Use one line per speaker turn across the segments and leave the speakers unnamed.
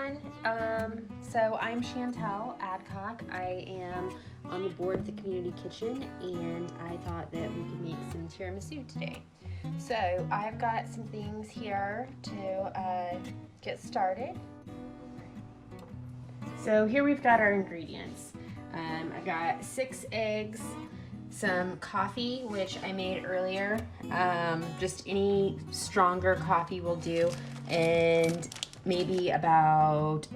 everyone. So I'm Chantel Adcock. I am on the board of the community kitchen, and I thought that we could make some tiramisu today. So I've got some things here to get started. So here we've got our ingredients. I've got 6 eggs, some coffee, which I made earlier. Just any stronger coffee will do, and maybe about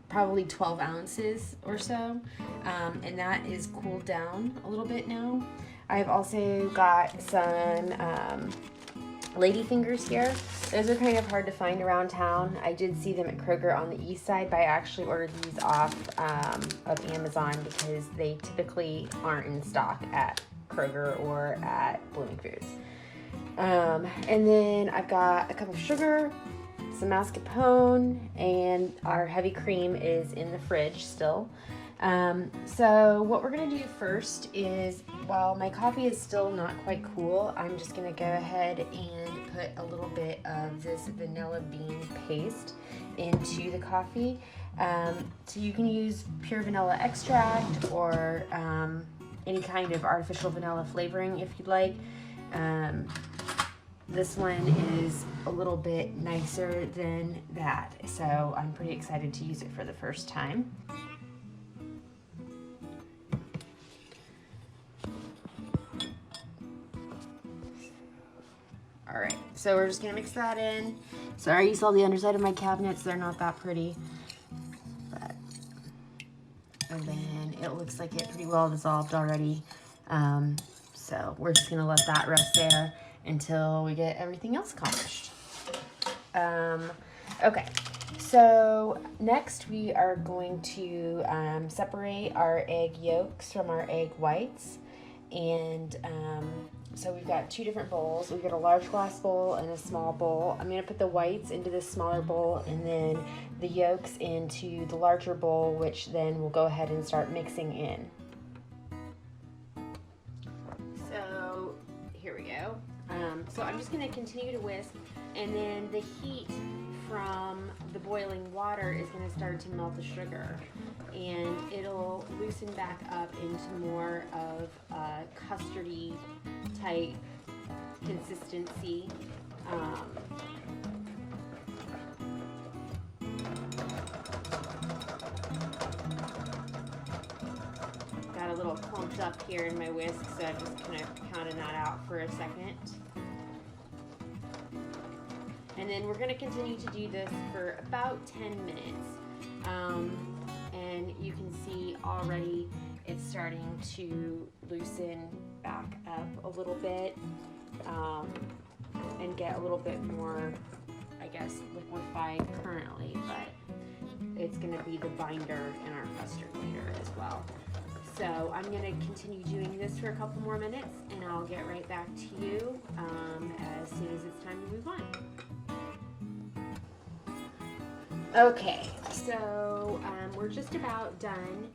probably 12 ounces or so, and that is cooled down a little bit now. I've also got some ladyfingers here. Those are kind of hard to find around town. I did see them at Kroger on the east side, but I actually ordered these off of Amazon because they typically aren't in stock at Kroger or at Blooming Foods. And then I've got a cup of sugar, some mascarpone, and our heavy cream is in the fridge still. So what we're gonna do first is, while my coffee is still not quite cool, I'm just gonna go ahead and put a little bit of this vanilla bean paste into the coffee. So you can use pure vanilla extract or any kind of artificial vanilla flavoring if you'd like. This one is a little bit nicer than that, so I'm pretty excited to use it for the first time. All right, so we're just gonna mix that in. Sorry you saw the underside of my cabinets, they're not that pretty. But, and then it looks like it pretty well dissolved already. So we're just gonna let that rest there until we get everything else accomplished. Okay, so next we are going to separate our egg yolks from our egg whites. And so we've got 2 different bowls. We've got a large glass bowl and a small bowl. I'm gonna put the whites into this smaller bowl and then the yolks into the larger bowl, which then we'll go ahead and start mixing in. So here we go. So I'm just gonna continue to whisk, and then the heat from the boiling water is going to start to melt the sugar, and it'll loosen back up into more of a custardy type consistency. Got a little clumped up here in my whisk, so I'm just kind of pounding that out for a second. And then we're going to continue to do this for about 10 minutes. And you can see already it's starting to loosen back up a little bit and get a little bit more, I guess, liquefied currently, but it's going to be the binder in our custard later as well. So I'm going to continue doing this for a couple more minutes, and I'll get right back to you as soon as it's time to move on. Okay, so we're just about done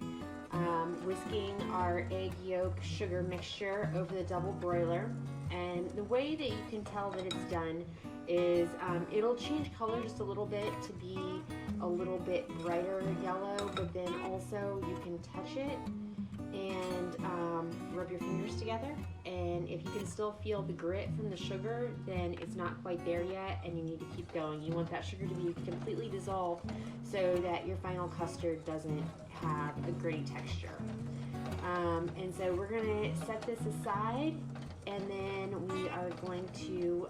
whisking our egg yolk sugar mixture over the double broiler, and the way that you can tell that it's done is it'll change color just a little bit to be a little bit brighter yellow, but then also you can touch it and rub your fingers together, and if you can still feel the grit from the sugar, then it's not quite there yet and you need to keep going. You want that sugar to be completely dissolved so that your final custard doesn't have a gritty texture. And so we're going to set this aside, and then we are going to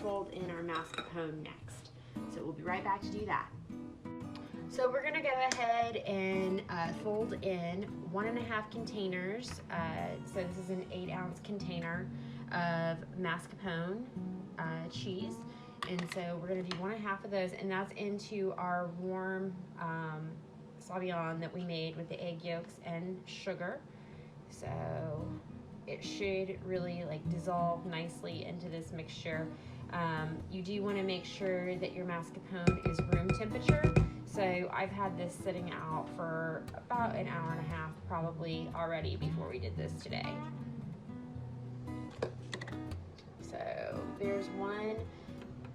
fold in our mascarpone next. So we'll be right back to do that. So we're gonna go ahead and fold in 1.5 containers. So this is an 8-ounce container of mascarpone cheese. And so we're gonna do 1.5 of those, and that's into our warm sauvignon that we made with the egg yolks and sugar. So it should really like dissolve nicely into this mixture. You do wanna make sure that your mascarpone is room temperature. So I've had this sitting out for about an hour and a half probably already before we did this today. So there's one,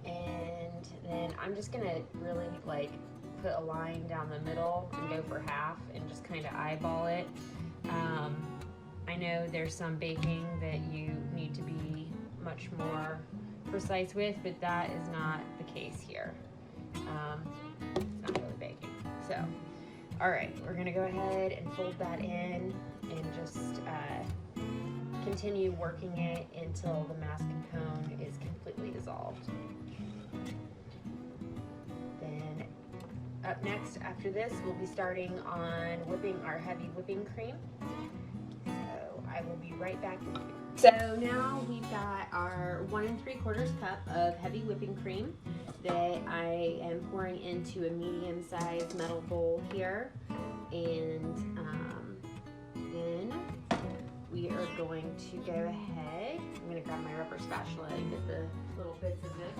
and then I'm just gonna really like put a line down the middle and go for half and just kind of eyeball it. I know there's some baking that you need to be much more precise with, but that is not the case here. It's not really baking. So, all right, we're gonna go ahead and fold that in and just continue working it until the mascarpone is completely dissolved. Then up next after this, we'll be starting on whipping our heavy whipping cream. So I will be right back with you. So now we've got our 1 3/4 cup of heavy whipping cream that I am pouring into a medium-sized metal bowl here, and then we are going to go ahead. I'm going to grab my rubber spatula and get the little bits of this.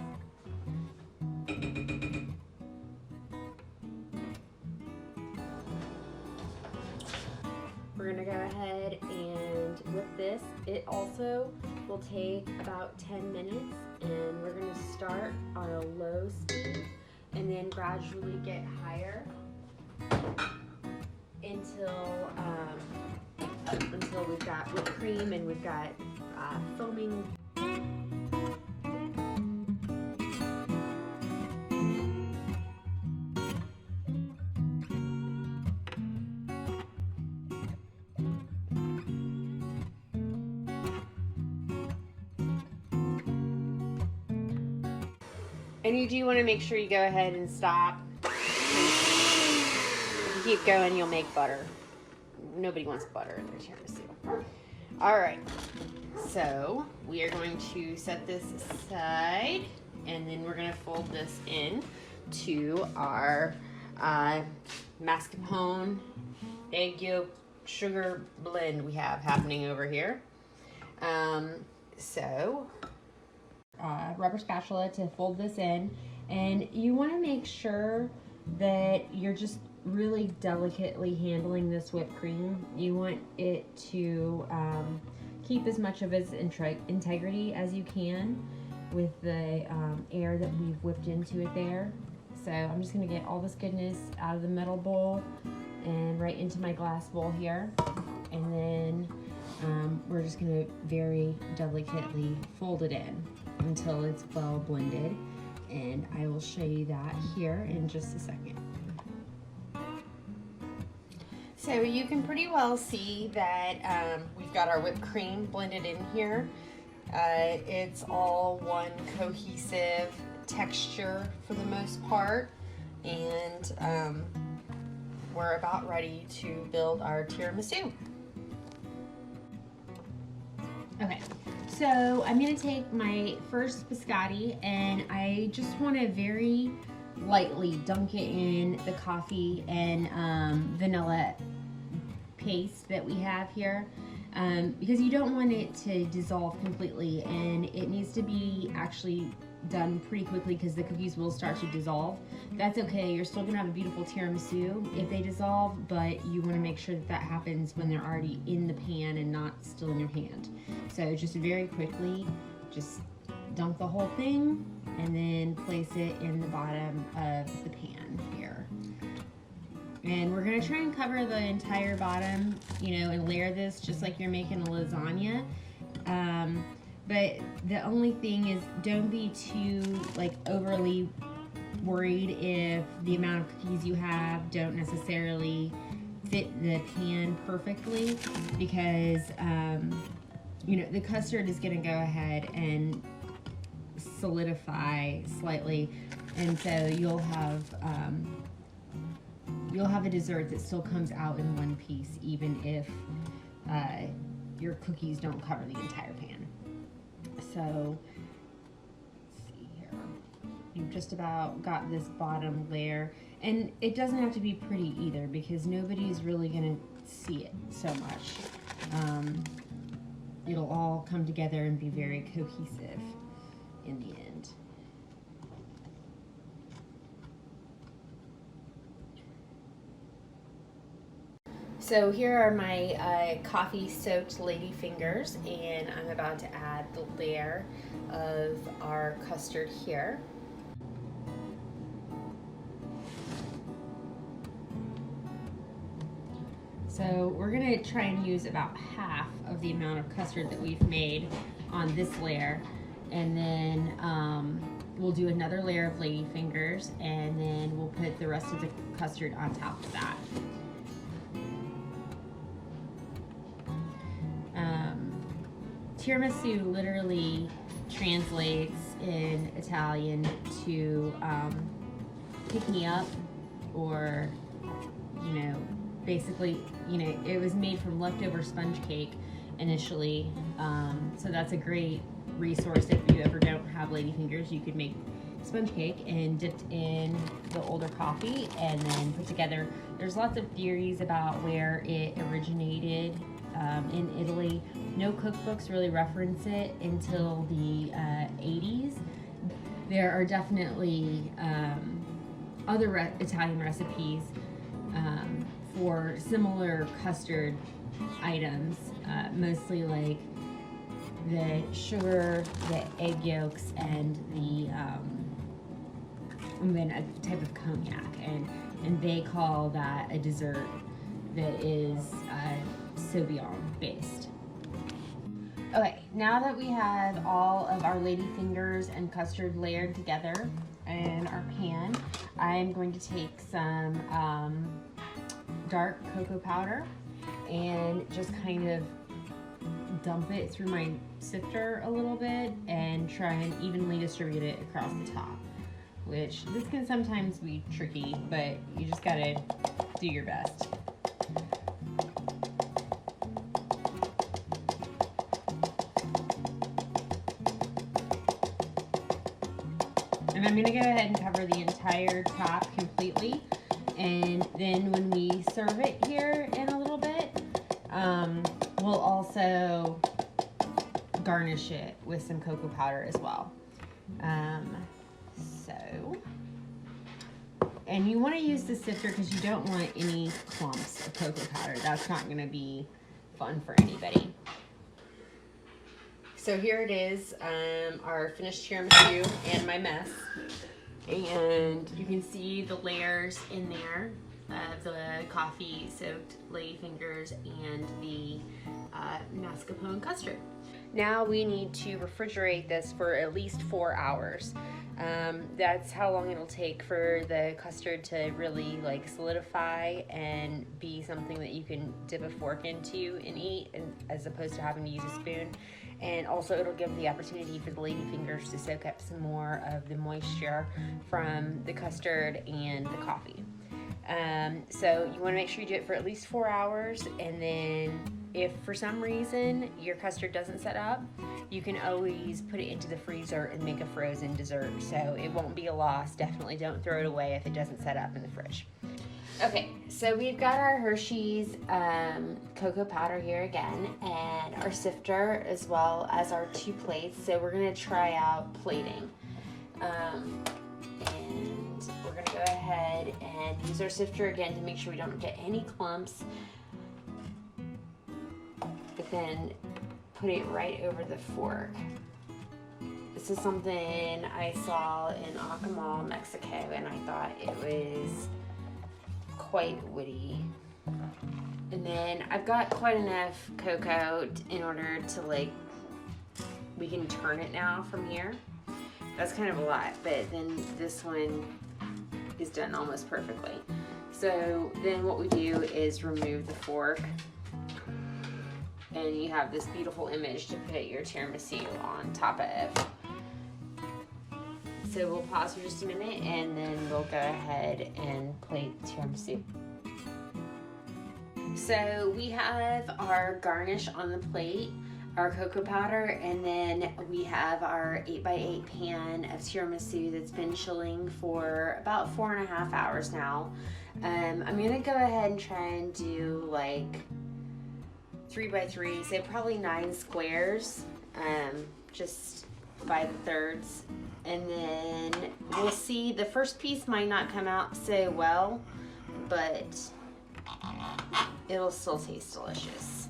We're going to go ahead and whip this. It also will take about 10 minutes, and we're going to start on a low speed and then gradually get higher until we've got whipped cream and we've got foaming. And you do want to make sure you go ahead and stop. If you keep going, you'll make butter. Nobody wants butter in their tiramisu. All right, so we are going to set this aside, and then we're going to fold this in to our mascarpone egg yolk sugar blend we have happening over here. Rubber spatula to fold this in, and you want to make sure that you're just really delicately handling this whipped cream. You want it to keep as much of its integrity as you can with the air that we've whipped into it there. So I'm just going to get all this goodness out of the metal bowl and right into my glass bowl here, and then we're just going to very delicately fold it in until it's well blended, and I will show you that here in just a second. So you can pretty well see that we've got our whipped cream blended in here. It's all one cohesive texture for the most part, and we're about ready to build our tiramisu. Okay, so I'm going to take my first biscotti, and I just want to very lightly dunk it in the coffee and vanilla paste that we have here, because you don't want it to dissolve completely, and it needs to be actually done pretty quickly because the cookies will start to dissolve. That's okay, you're still gonna have a beautiful tiramisu if they dissolve, but you want to make sure that that happens when they're already in the pan and not still in your hand. So just very quickly, just dunk the whole thing and then place it in the bottom of the pan here. And we're gonna try and cover the entire bottom, and layer this just like you're making a lasagna. But the only thing is, don't be too overly worried if the amount of cookies you have don't necessarily fit the pan perfectly, because the custard is gonna go ahead and solidify slightly, and so you'll have a dessert that still comes out in one piece, even if your cookies don't cover the entire pan. So let's see here, you've just about got this bottom layer, and it doesn't have to be pretty either, because nobody's really gonna see it so much. It'll all come together and be very cohesive in the end. So here are my coffee-soaked lady fingers, and I'm about to add the layer of our custard here. So we're gonna try and use about half of the amount of custard that we've made on this layer, and then we'll do another layer of ladyfingers, and then we'll put the rest of the custard on top of that. Tiramisu literally translates in Italian to pick me up, or, you know, basically, you know, it was made from leftover sponge cake initially, so that's a great resource if you ever don't have ladyfingers. You could make sponge cake and dipped in the older coffee and then put together. There's lots of theories about where it originated in Italy. No cookbooks really reference it until the 80s. There are definitely other Italian recipes for similar custard items, mostly like the sugar, the egg yolks, and then a type of cognac, and they call that a dessert that is Sauvignon based. Okay, now that we have all of our ladyfingers and custard layered together in our pan, I'm going to take some dark cocoa powder and just kind of dump it through my sifter a little bit and try and evenly distribute it across the top, which this can sometimes be tricky, but you just gotta do your best. And I'm gonna go ahead and cover the entire top completely, and then when we serve it here in a little bit, we'll also garnish it with some cocoa powder as well. And you want to use the sifter because you don't want any clumps of cocoa powder. That's not going to be fun for anybody. So here it is, our finished tiramisu and my mess. And you can see the layers in there of the coffee-soaked ladyfingers and the mascarpone custard. Now we need to refrigerate this for at least 4 hours. That's how long it'll take for the custard to really like solidify and be something that you can dip a fork into and eat, and as opposed to having to use a spoon. And also it'll give the opportunity for the ladyfingers to soak up some more of the moisture from the custard and the coffee. So you want to make sure you do it for at least 4 hours, and then if for some reason your custard doesn't set up, you can always put it into the freezer and make a frozen dessert, so it won't be a loss. Definitely don't throw it away if it doesn't set up in the fridge. Okay, so we've got our Hershey's cocoa powder here again, and our sifter, as well as our 2 plates. So we're gonna try out plating. And we're gonna go ahead and use our sifter again to make sure we don't get any clumps, but then put it right over the fork. This is something I saw in Acamal, Mexico, and I thought it was quite witty. And then I've got quite enough cocoa in order to, like, we can turn it now from here. That's kind of a lot, but then this one is done almost perfectly. So then what we do is remove the fork, and you have this beautiful image to put your tiramisu on top of. So we'll pause for just a minute, and then we'll go ahead and plate tiramisu. So we have our garnish on the plate, our cocoa powder, and then we have our 8x8 pan of tiramisu that's been chilling for about 4.5 hours now. I'm gonna go ahead and try and do like 3x3, so probably 9 squares, just by the thirds. And then we'll see, the first piece might not come out so well, but it'll still taste delicious.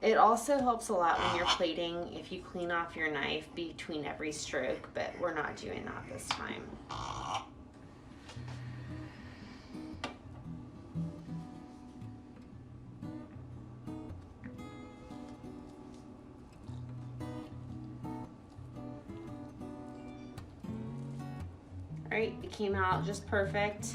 It also helps a lot when you're plating if you clean off your knife between every stroke, but we're not doing that this time. right? It came out just perfect.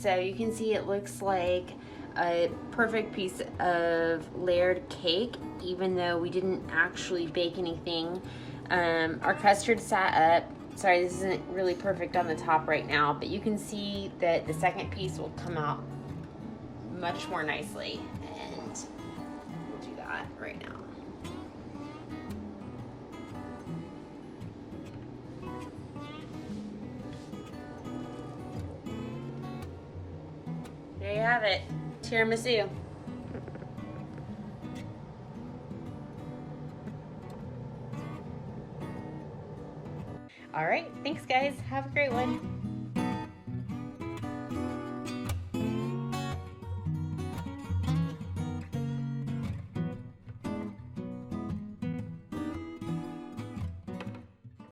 So you can see it looks like a perfect piece of layered cake, even though we didn't actually bake anything. Our custard sat up. Sorry, this isn't really perfect on the top right now, but you can see that the second piece will come out much more nicely, and we'll do that right now. There you have it, tiramisu. All right, thanks guys, have a great one.